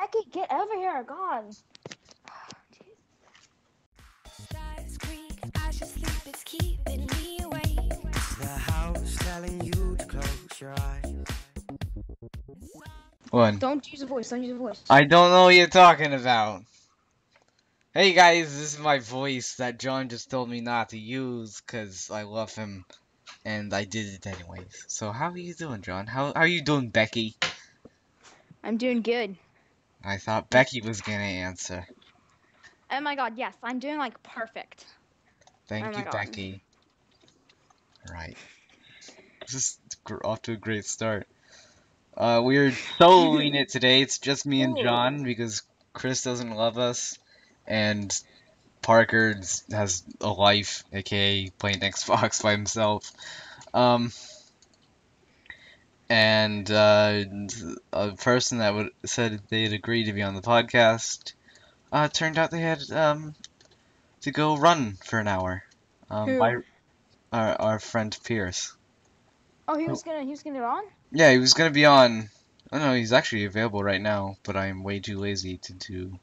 Becky, get over here, God. The house telling you to close your eyes. One. Don't use a voice. Don't use a voice. I don't know what you're talking about. Hey guys, this is my voice that John just told me not to use because I love him, and I did it anyways. So how are you doing, John? How are you doing, Becky? I'm doing good. I thought Becky was gonna answer. Oh my God, yes, I'm doing like perfect. Thank Oh my you, God. Becky. Right. This is off to a great start. We're soloing it today. It's just me and John because Chris doesn't love us, and Parker has a life, aka playing Xbox by himself. And a person that said they'd agree to be on the podcast turned out they had to go run for an hour. Who? By our friend Pierce. Oh, he was gonna get on? Yeah, he was gonna be on. I don't know, he's actually available right now, but I'm way too lazy to do.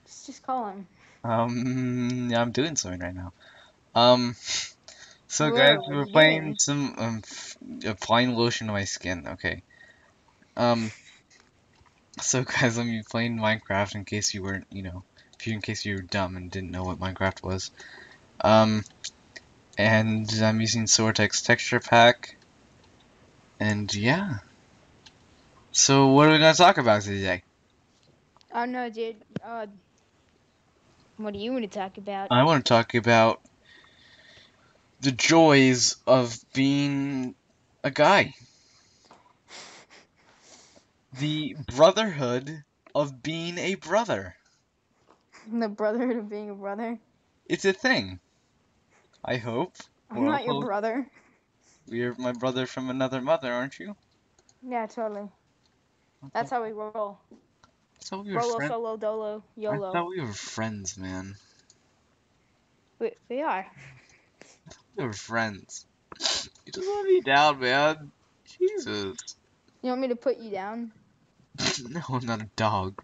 Just call him. Yeah, I'm doing something right now. So Whoa, guys, what we are were you playing doing? some applying lotion to my skin. Okay. So guys, I'm playing Minecraft in case you weren't, in case you were dumb and didn't know what Minecraft was. And I'm using Sortex texture pack. And yeah. So what are we gonna talk about today? Oh no, dude. What do you want to talk about? I want to talk about the joys of being a guy. The brotherhood of being a brother. The brotherhood of being a brother. It's a thing. I hope. I'm not your brother. You're my brother from another mother, aren't you? Yeah, totally. That's how we roll. So we were Rolo, friends. solo, dolo, I YOLO. thought we were friends, man. We are. We were friends. You just let me down, man. Jesus. You want me to put you down? No, I'm not a dog.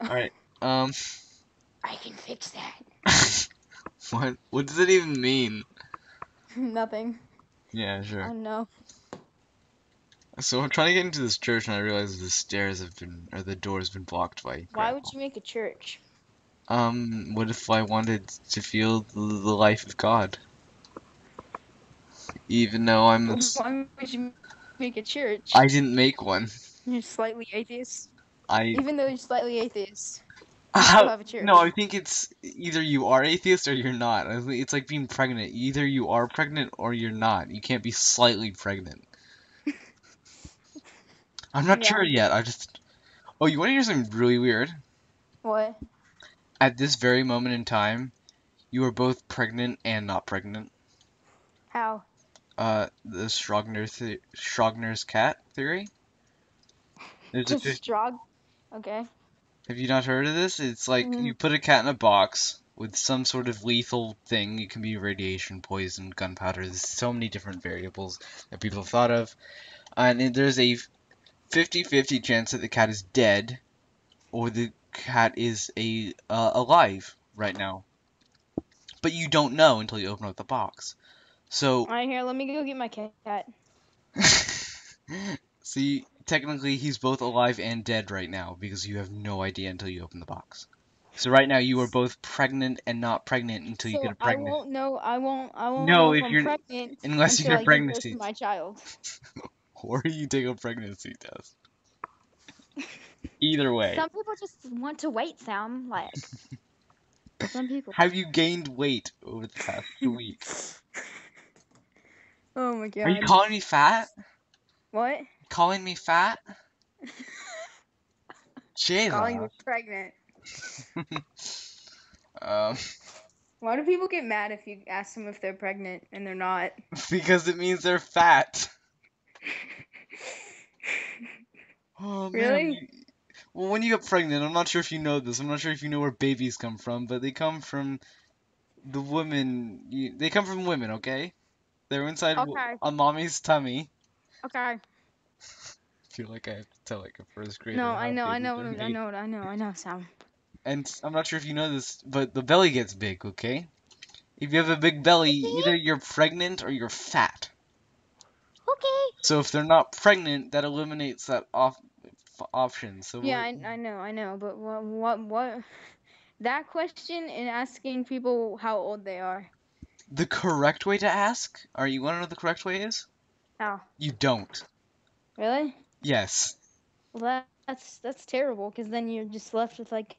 Alright, I can fix that. What does it even mean? Nothing. Yeah, sure. Oh no. So I'm trying to get into this church and I realize the door's been blocked by Why would you make a church? What if I wanted to feel the life of God? Even though Why would you make a church? I didn't make one. You're slightly atheist. I Even though you're slightly atheist, you still have a church. No, I think it's either you are atheist or you're not. It's like being pregnant. Either you are pregnant or you're not. You can't be slightly pregnant. I'm not sure yet. Oh, you want to hear something really weird? What? At this very moment in time, you are both pregnant and not pregnant. How? The Schrodinger's cat theory. There's a Strog. Okay. Have you not heard of this? It's like you put a cat in a box with some sort of lethal thing. It can be radiation, poison, gunpowder. There's so many different variables that people have thought of. And there's a 50-50 chance that the cat is dead or the cat is alive right now. But you don't know until you open up the box. So Alright, here, let me go get my cat. see, technically he's both alive and dead right now because you have no idea until you open the box. So right now you are both pregnant and not pregnant until you get a pregnant. I won't No, know if if I'm you're pregnant unless you until get I give birth pregnancy to my child. or you take a pregnancy test. Either way. Some people just want to wait, Sam. Like some people. Have you gained weight over the past week? Oh my god. Are you calling me fat? What? Calling me fat? Jesus. Calling you pregnant. um, Why do people get mad if you ask them if they're pregnant and they're not? because it means they're fat. Oh man. Really? Well, when you get pregnant, I'm not sure if you know this. I'm not sure if you know where babies come from, but they come from the women. They come from women, okay? They're inside Okay. a mommy's tummy. Okay. feel like I have to tell like a first grader No, how I know, I babies know, are I made. know, I know, Sam. And I'm not sure if you know this, but the belly gets big, okay? If you have a big belly, either you're pregnant or you're fat. Okay. So if they're not pregnant, that eliminates that option. So Yeah, I know, but what? That question and asking people how old they are. the correct way to ask? You want to know what the correct way is? How? You don't. Really? Yes. Well, that's terrible, because then you're just left with like, say, a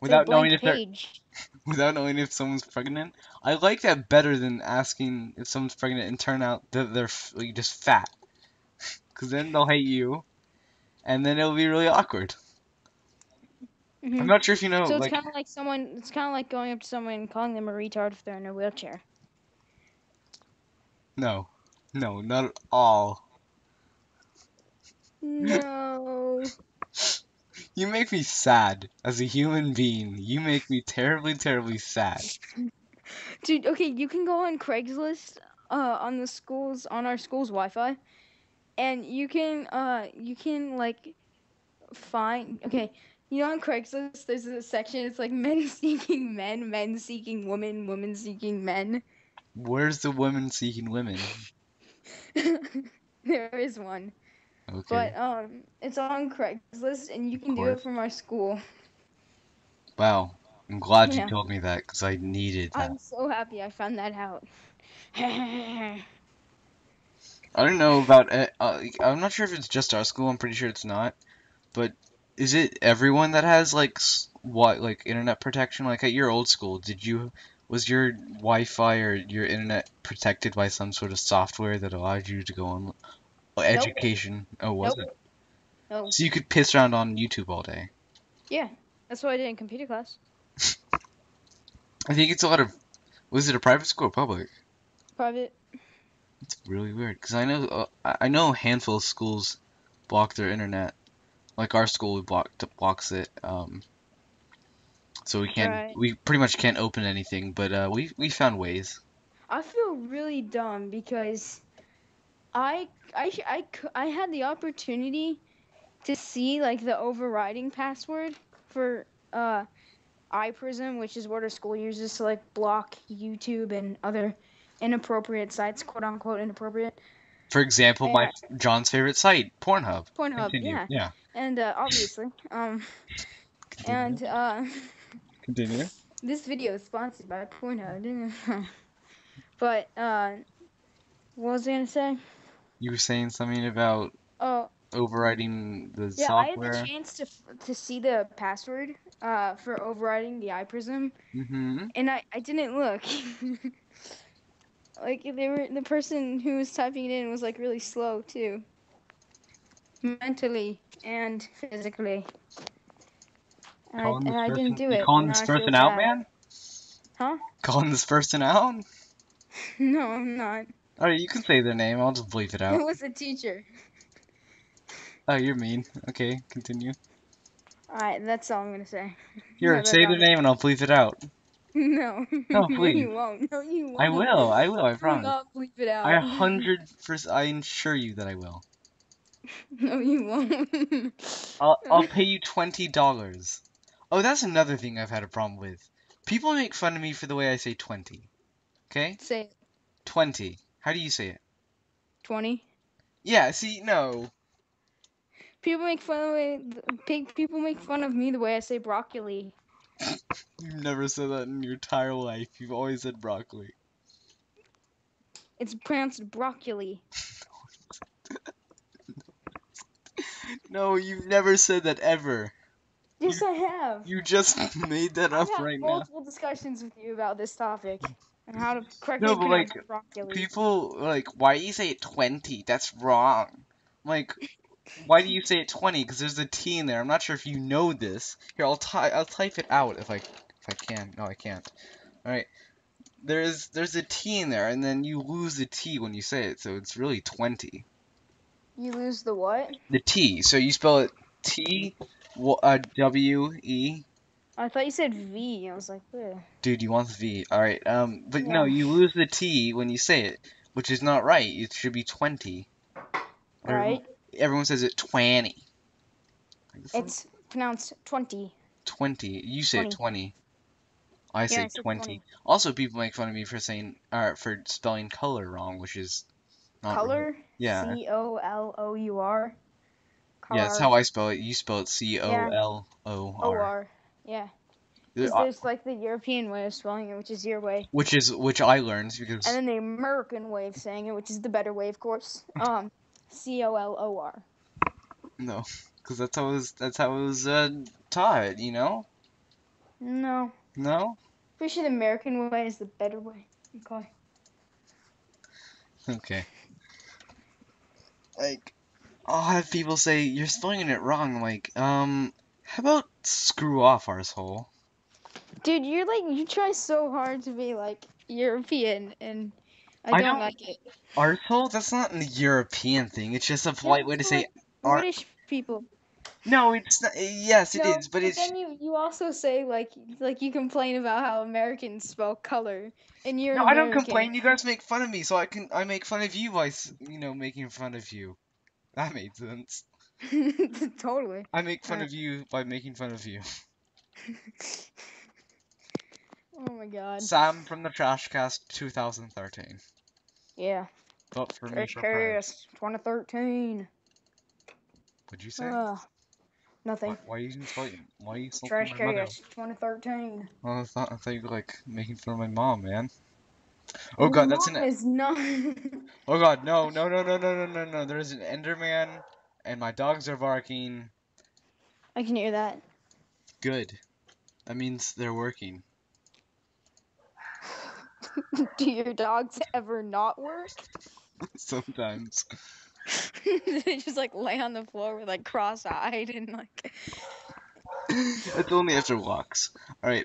Without knowing blank if they're page. without knowing if someone's pregnant. I like that better than asking if someone's pregnant and turn out that they're like, just fat. Because then they'll hate you, and then it'll be really awkward. I'm Hmm. not sure if you know, So it's like, kind of like someone. It's kind of like going up to someone and calling them a retard if they're in a wheelchair. no, no, not at all. No. You make me sad as a human being. You make me terribly, terribly sad. Dude, okay, you can go on Craigslist on our school's Wi-Fi, and you can like find, okay, on Craigslist there's a section, it's like men seeking men, men seeking women, women seeking men. Where's the women seeking women? There is one. Okay, But it's on Craigslist and you of can do it course. from our school. Wow, I'm glad you Yeah. told me that because I needed that. I'm so happy I found that out. I don't know about I'm not sure if it's just our school. I'm pretty sure it's not. But is it everyone that has like what like internet protection? Like at your old school, was your Wi-Fi or your internet protected by some sort of software that allowed you to go on Nope. education? Oh, was Nope. it? No. So you could piss around on YouTube all day. Yeah. That's what I did in computer class. I think it's a lot of. Was it a private school or public? Private. It's really weird because I know a handful of schools block their internet. Like our school, blocks it. So Right. we pretty much can't open anything, but we found ways. I feel really dumb because I had the opportunity to see like the overriding password for iPrism, which is what our school uses to like block YouTube and other inappropriate sites, quote unquote inappropriate. For example, my And John's favorite site, Pornhub. Pornhub, Continue. yeah. Yeah. And obviously, Continue. and Continue. this video is sponsored by Pornhub. But what was I gonna say? You were saying something about Oh, overriding the yeah, I had the software. chance to see the password for overriding the iPrism, Mm-hmm. and I didn't look. Like the person who was typing it in was like really slow too, mentally and physically. And I didn't do You it, calling and this now I feel person out, sad. man? Huh? Calling this person out? No, I'm not. Alright, you can say their name. I'll just bleep it It out. was a teacher. Oh, you're mean. Okay, continue. Alright, that's all I'm gonna say. Here, say their name and I'll bleep it out. No, No, no, please. you won't. No, you I won't. will. I will. I Do promise. not bleep it I out. 100%. I assure you that I will. No, you won't. I'll pay you $20. Oh, that's another thing I've had a problem with. People make fun of me for the way I say 20. Okay? Say it. 20. How do you say it? 20. Yeah, see, no. People make fun of me the way I say broccoli. You've never said that in your entire life. You've always said broccoli. It's pronounced broccoli. No, you've never said that ever. Yes, I have. You just made that I've up had right now. multiple discussions with you about this topic and how to correctly No, but like, pronounce broccoli. people, like, why do you say it 20? That's wrong. Like, why do you say it 20? Because there's a T in there. I'm not sure if you know this. Here, I'll type it out if I can. No, I can't. All right. There's a T in there, and then you lose the T when you say it, so it's really 20. You lose the what? The T. So you spell it W-E. I thought you said V. I was like, ugh. Dude, you want the V. All right. But no, Yeah. you lose the T when you say it, which is not right. It should be 20. Or Right. everyone says it 20. It's pronounced 20. 20. You say it 20. 20. I say I said 20. Also, people make fun of me for saying for spelling color wrong, which is not right. Color. Yeah. COLOUR. Yeah, that's Color. how I spell it. You spell it Yeah. COLOR. OR. Yeah. Because there's like the European way of spelling it, which is your way. Which I learned And because then the American way of saying it, which is the better way, of course. COLOR. no, because that's how it was taught. You know? No. No? Pretty sure the American way is the better way. Okay. Okay. Like, I'll have people say you're spelling it wrong. I'm like, how about screw off, arsehole? Dude, you try so hard to be like European, and I I don't don't like it. arsehole. That's not a European thing. It's just a Yeah, polite way to for say like British people. No, it's not. Yes, it No, is, but but it's then you also say like you complain about how Americans spell color, and you're no. I don't American. complain. You guys make fun of me, so I make fun of you by making fun of you. That made sense. Totally. I make fun Alright. of you by making fun of you. Oh my god. Sam from the Trashcast 2013. Yeah. Vote for me for prize. Trashcast 2013. What'd you say? Nothing. Why are you insulting? Why are you insulting my mother? Trashcast 2013. Oh, I thought you were like making fun of my mom, man. Oh Your god, that's mom an. is not. Oh god, no, no, no, no, no, no, no, no. There's an Enderman, and my dogs are barking. I can hear that. Good. That means they're working. Do your dogs ever not work? Sometimes. They just like lay on the floor with like cross-eyed and like It's only after walks. Alright,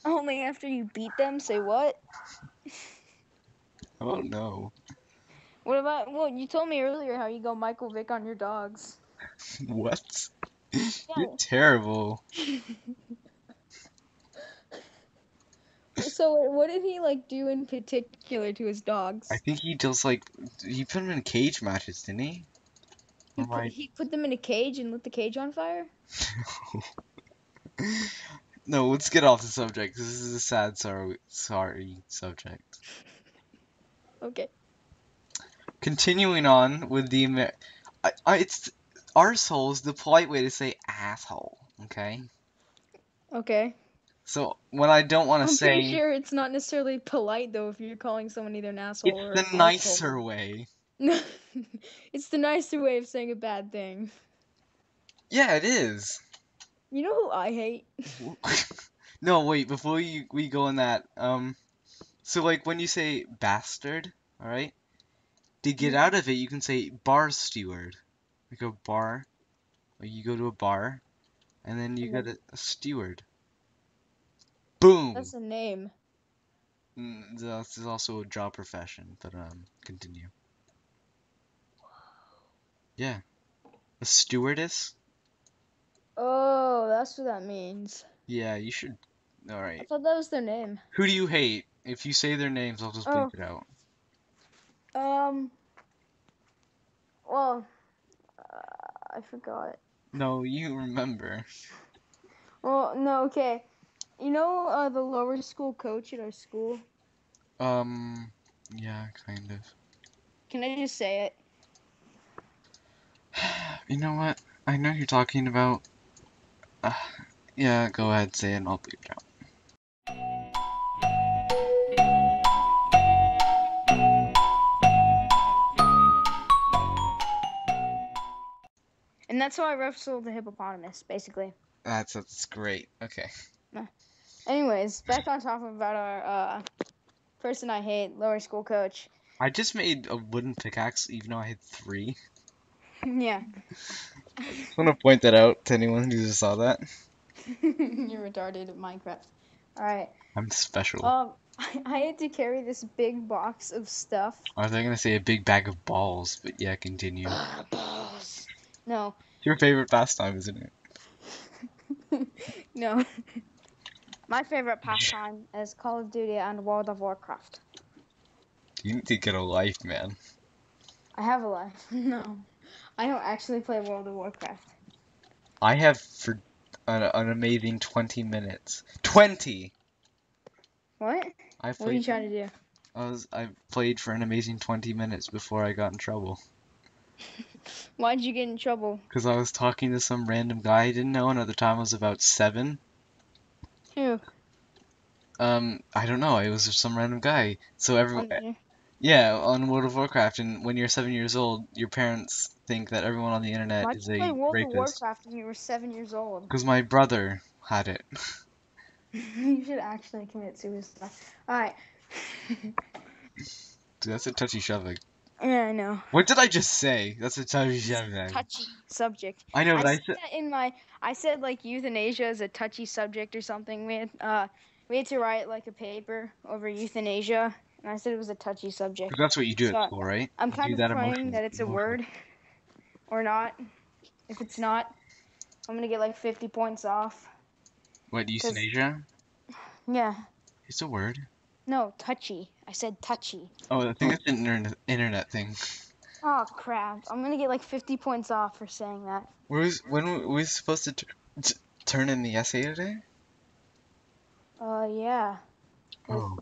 only after you beat them. Say what? oh no. What about? Well, you told me earlier how you go Michael Vick on your dogs. What? You're Yeah. terrible. So what did he like do in particular to his I dogs? think he just he put him in cage matches, didn't he? He put them in a cage and lit the cage on fire. No, let's get off the subject. This is a sad, sorry subject. Okay. Continuing on with it's arsehole is the polite way to say asshole. Okay. Okay. So when I don't want to I'm pretty say, sure it's not necessarily polite though if you're calling someone either an asshole it's or the an nicer arsehole. way. It's the nicer way of saying a bad thing. Yeah, it is. You know who I hate? No, wait, before we go on that, so like when you say bastard, alright? To get out of it, you can say bar steward. Like a bar, like you go to a bar, and then you And got then a steward. Boom! that's a name. This is also a job profession, but continue. Yeah. A stewardess? Oh, that's what that means. Yeah, you should. I Alright. thought that was their name. Who do you hate? If you say their names, I'll just bleep Oh, it out. um, well, I forgot. No, you remember. Well, no, okay. You know, the lower school coach at our school? Yeah, kind of. Can I just say it? You know what? I know you're talking about. Uh, yeah, go ahead, say it, and I'll bleep it out. And that's how I wrestled the hippopotamus, basically. That's great. Okay. Anyways, back on top about our person I hate, lower school coach. I just made a wooden pickaxe, even though I had 3. Yeah. I just want to point that out to anyone who just saw that. You're retarded at Minecraft. Alright. I'm special. I had to carry this big box of stuff. I was gonna say a big bag of balls, but yeah, continue. Balls. No. It's your favorite pastime, isn't it? No. My favorite pastime is Call of Duty and World of Warcraft. You need to get a life, man. I have a life. No. I don't actually play World of Warcraft. I have for an amazing 20 minutes. 20! What? I What are you played trying to do? I played for an amazing 20 minutes before I got in trouble. Why'd you get in trouble? Because I was talking to some random guy I didn't know, and at the time I was about 7. Who? I don't know, it was just some random guy. So On there? yeah, on World of Warcraft, and when you're 7 years old, your parents think that everyone on the internet Why'd is you play a World of rapist. Warcraft when you were 7 years old? Because my brother had it. You should actually commit suicide. Alright. Dude, that's a touchy subject. Yeah, I know. What did I just say? That's a touchy subject. Touchy subject. I know, I but I said said that in my. I said like euthanasia is a touchy subject or something. We had to write like a paper over euthanasia, and I said it was a touchy subject. that's what you do at So school, right? I'm You kind do of that praying that it's a word or not. If it's not, I'm gonna get like 50 points off. What, 'Cause euthanasia? yeah, It's a word. no touchy. I said touchy. Oh, I think it's an internet thing. Oh crap! I'm gonna get like 50 points off for saying that. When were we supposed to turn in the essay today? Yeah. Oh.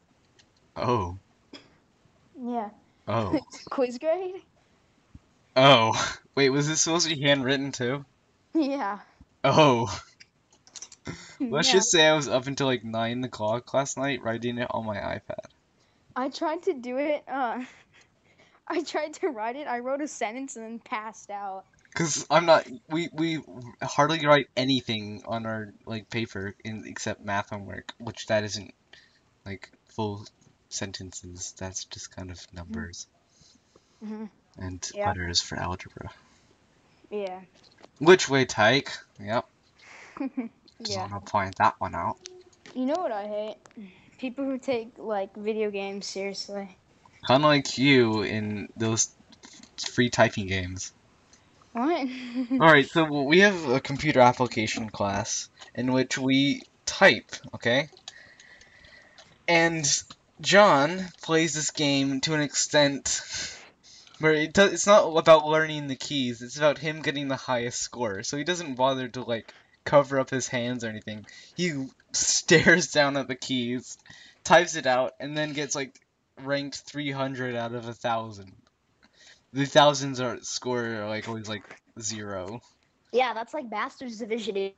Oh. Yeah. Oh. Quiz grade? Oh. Wait, was this supposed to be handwritten too? Yeah. Oh. Let's Yeah. just say I was up until like 9 o'clock last night writing it on my iPad. I tried to do it. I tried to write it. I wrote a sentence and then passed out. Cause I'm not. We hardly write anything on our like paper except math homework, which that isn't like full sentences. That's just kind of numbers Mm-hmm. and Yeah. letters for algebra. Yeah. Which way, Tyke? Yep. Just Yeah. wanna point that one out. You know what I hate? People who take like video games seriously. Kind of like you in those free typing games. What? Alright, so we have a computer application class in which we type, okay? And John plays this game to an extent where it's not about learning the keys, it's about him getting the highest score. So he doesn't bother to, like, cover up his hands or anything. He stares down at the keys, types it out, and then gets, like, ranked 300 out of 1,000. The thousands are like always like 0. Yeah, that's like Masters Division in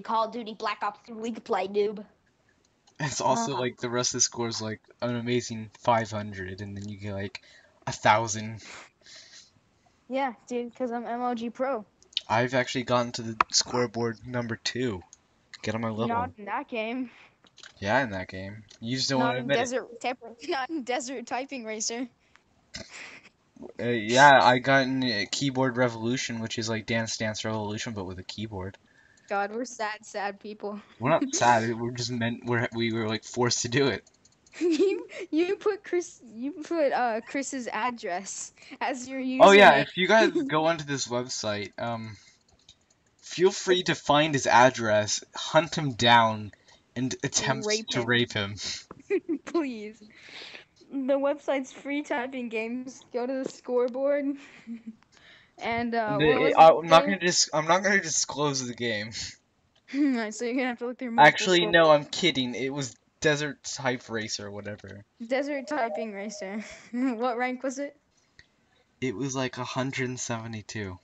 Call of Duty Black Ops 3 League play, noob. It's also like the rest of the score is like an amazing 500, and then you get like 1,000. Yeah, dude, because I'm MLG Pro. I've actually gotten to the scoreboard number 2. Get on my level. Not in that game. Yeah, in that game. You just don't want Not to in admit Not in Desert Typing Racer. it. Yeah, I got in Keyboard Revolution, which is like Dance Dance Revolution, but with a keyboard. God, we're sad people. We're not sad. We're just we were like forced to do it. you put Chris's address as your username. Oh yeah, if you guys go onto this website, feel free to find his address, hunt him down, and attempt to rape him. Please. The website's free typing games. Go to the scoreboard. And I'm not gonna disclose the game. Alright, so you're gonna have to look through multiple Actually, no, I'm kidding. It was Desert Type Racer, whatever. Desert Typing Racer. What rank was it? It was like 172.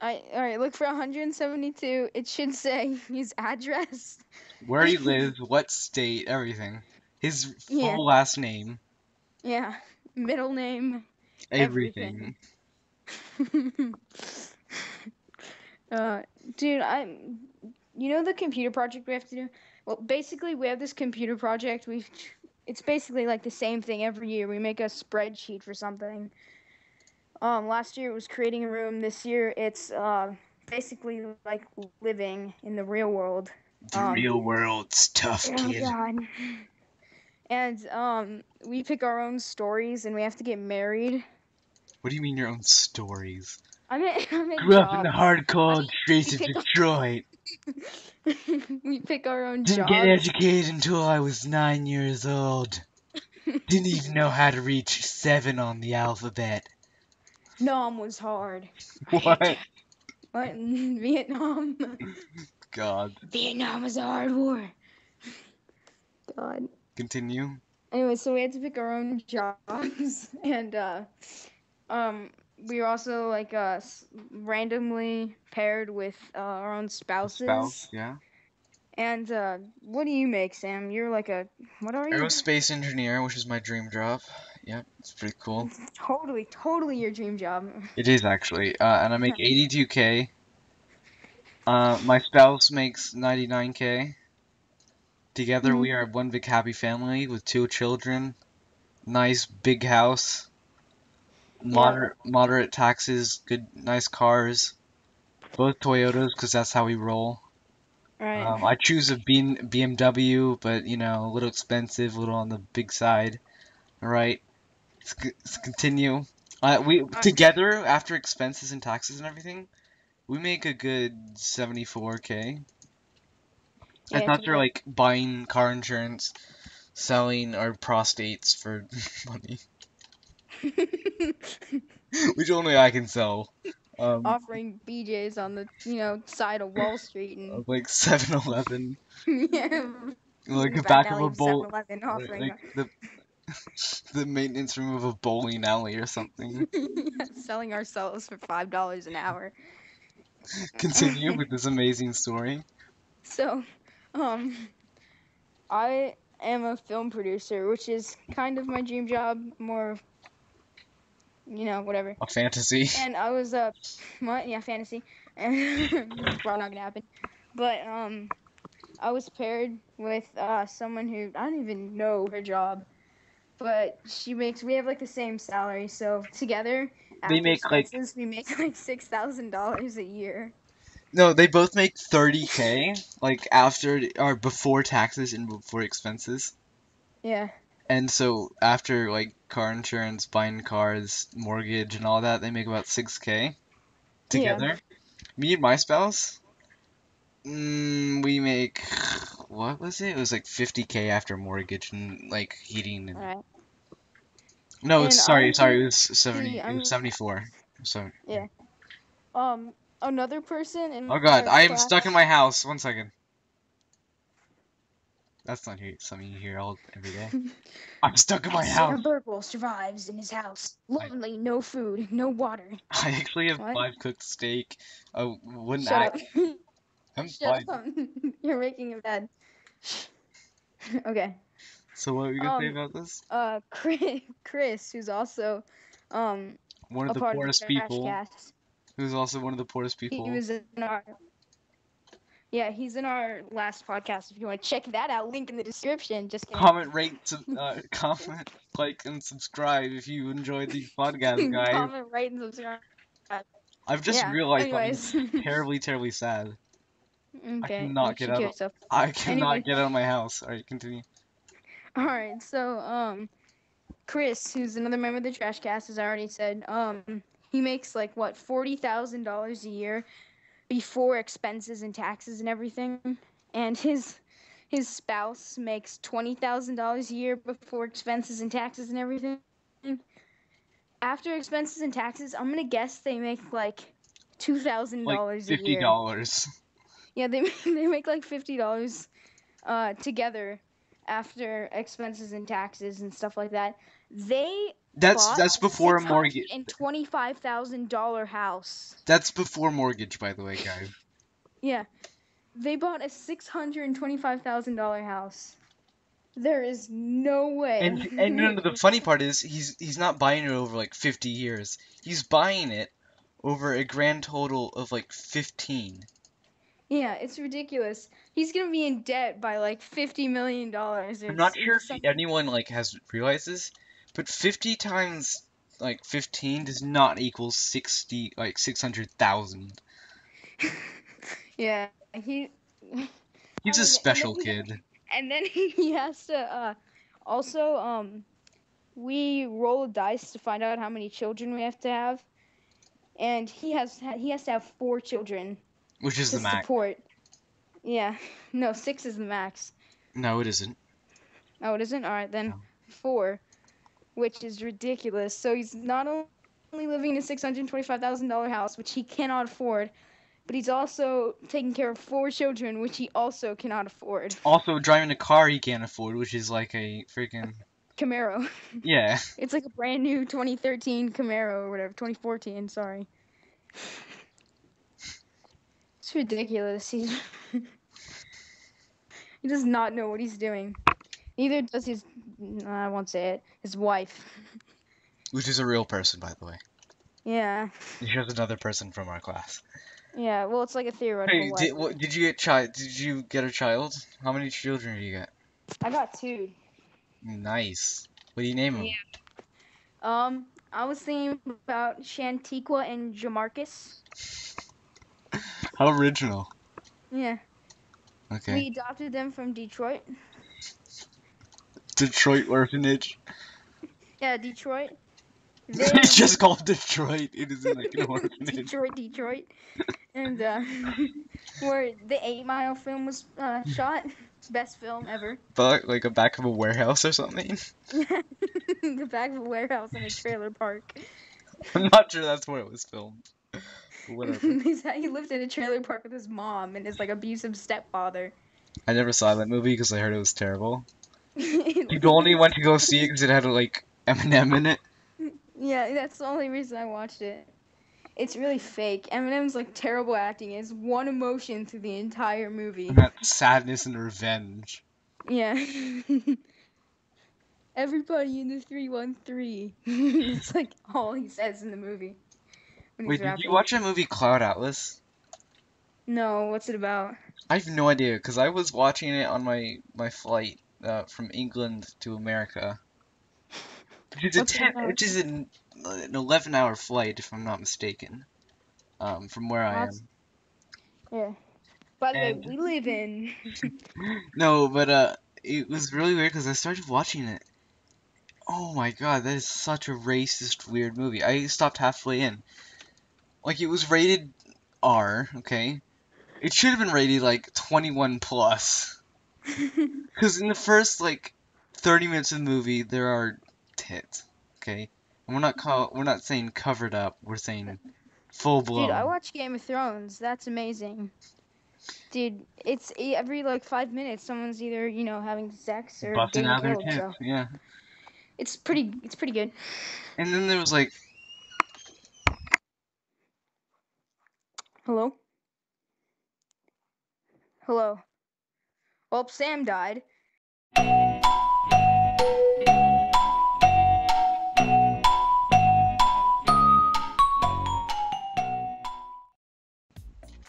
Alright, look for 172. It should say his address. Where he lives, what state, everything. His full Yeah. last name. Yeah. Middle name. Everything. Dude, you know the computer project we have to do? Well, basically we have this computer project. It's basically like the same thing every year. We make a spreadsheet for something. Last year it was creating a room. This year it's basically like living in the real world. The real world's tough, kid. Oh God. And we pick our own stories, and we have to get married. What do you mean your own stories? I mean Grew up in the jobs. hardcore streets of Detroit. We pick our own Didn't jobs. get educated until I was 9 years old. Didn't even know how to reach 7 on the alphabet. Nam was hard. What? What? Vietnam. God. Vietnam was a hard war. God. Continue. Anyway, so we had to pick our own jobs, and we were also like randomly paired with our own A spouses. spouse, yeah. And what do you make, Sam? You're like a what are you? Aerospace engineer, which is my dream job. Yep, it's pretty cool. Totally your dream job. It is actually. And I make 82K. My spouse makes 99K. Together we are one big happy family with 2 children, nice big house, Yeah. moderate taxes, good nice cars, both Toyotas because that's how we roll. Right. I choose a BMW, but you know, a little expensive, a little on the big side. All right, let's continue. We together after expenses and taxes and everything, we make a good 74K. That's Yeah. after like buying car insurance, selling our prostates for money, which only I can sell. Offering BJ's on the side of Wall Street and Of like 7-Eleven, yeah, like in the back back of alley a of bowl, 7-Eleven offering like the maintenance room of a bowling alley or something. selling ourselves for $5 an hour. Continue with this amazing story. So, um, I am a film producer, which is kind of my dream job, more of, whatever. A fantasy. And I was what? Yeah, fantasy, and it's probably not gonna happen. But I was paired with someone who I don't even know her job, but we have like the same salary, so together They after make like expenses we make like $6,000 a year. no, they both make 30K, like after or before taxes and before expenses. Yeah. And so after like car insurance, buying cars, mortgage, and all that, they make about 6K Yeah. together. Me and my spouse, we make what was it? It was like 50K after mortgage and like heating All and right. no, And sorry, it was 70. It was I'm 74. So yeah. Um, Another person oh in God, our I am stuck in class. my house. 1 second. That's not something you hear all every day. I'm stuck in my Sarah house. Burkwell survives in his house. I, Lonely, no food, no water. I actually have What? 5 cooked steak, a wooden Shut axe. up. I'm Shut fine. up. You're making it bad. Okay. So what were you gonna say Um, about this? Chris, who's also um One of a the part of the poorest trash people, cast. who's also one of the poorest He people. was in our he's in our last podcast. If you want to check that out, link in the description. Just kidding. Comment, rate, comment, like, and subscribe if you enjoyed these podcasts, guys. Comment, rate, and subscribe. I've just Yeah. realized something Anyways. terribly, terribly sad. I Okay. You cannot get should out kill of yourself. I cannot Anyway. get out of my house. Alright, continue. All right. So Chris, who's another member of the Trash Cast, as I already said, he makes like what $40,000 a year before expenses and taxes and everything, and his spouse makes $20,000 a year before expenses and taxes and everything. After expenses and taxes, I'm gonna guess they make like Like $2,000 a year. $50. Yeah, they make like $50 together after expenses and taxes and stuff like that. They bought That's a before a mortgage. $625,000 house. That's before mortgage, by the way, guys. Yeah, they bought a $625,000 house. There is no way. And no, no, the funny part is he's not buying it over like 50 years. He's buying it over a grand total of like 15. Yeah, it's ridiculous. He's gonna be in debt by like $50 million. I'm not sure if Something. anyone like has realized this, but 50 times like 15 does not equal 60 like 600,000. Yeah, he. He's a And special kid. then he has to also we roll a dice to find out how many children we have to have, and he has to have 4 children Which is to the max. support. Yeah, no, 6 is the max. No, it isn't. Oh, it isn't. All right, then No. 4, which is ridiculous. So he's not only living in a $625,000 house, which he cannot afford, but he's also taking care of 4 children, which he also cannot afford. Also driving a car he can't afford, which is like a freaking Camaro. yeah. It's like a brand new 2013 Camaro or whatever, 2014, sorry. It's ridiculous. He does not know what he's doing. Neither does his, I won't say it, his wife. Which is a real person, by the way. Yeah. It's just another person from our class. Yeah, well, it's like a theoretical Hey, wife. did you get a child? How many children did you get? I got 2. Nice. What do you name them? Yeah. I was thinking about Shantiqua and Jamarcus. How original. Yeah. Okay. We adopted them from Detroit. Detroit orphanage. Yeah, Detroit. It's just called Detroit. It isn't like an orphanage. Detroit. And where the 8 Mile film was shot. Best film ever. But like a back of a warehouse or something. The back of a warehouse in a trailer park. I'm not sure that's where it was filmed. But whatever. He lived in a trailer park with his mom and his like abusive stepfather. I never saw that movie because I heard it was terrible. People only went to go see it because it had like Eminem in it. Yeah, that's the only reason I watched it. It's really fake. Eminem's like terrible acting. It's one emotion through the entire movie. And that's sadness and revenge. Yeah. Everybody in the 313. It's like all he says in the movie. When Wait, he's did you watch that movie Cloud Atlas? No, what's it about? I have no idea because I was watching it on my flight from England to America. Which is an 11-hour flight, if I'm not mistaken, from where I am. Yeah. By the way, we live in. No, but it was really weird because I started watching it. Oh my god, that is such a racist, weird movie. I stopped halfway in. Like, it was rated R, okay? It should have been rated, like, 21 plus. Because in the first, like, 30 minutes of the movie, there are tits, okay? And we're not saying covered up, we're saying full blown. Dude, I watch Game of Thrones. That's amazing. Dude, it's every, like, 5 minutes, someone's either, having sex or busting getting out their killed, tits, so. yeah. It's pretty good. And then there was, like... Hello? Hello? Well, Sam died.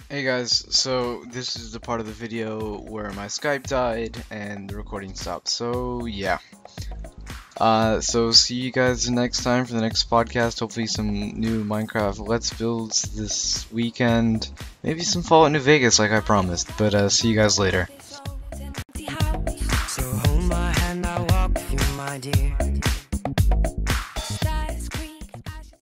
Hey guys, so this is the part of the video where my Skype died and the recording stopped, so yeah. So see you guys next time for the next podcast, hopefully some new Minecraft Let's Builds this weekend, maybe some Fallout New Vegas like I promised, but see you guys later. So hold my hand, I'll walk with you, my dear.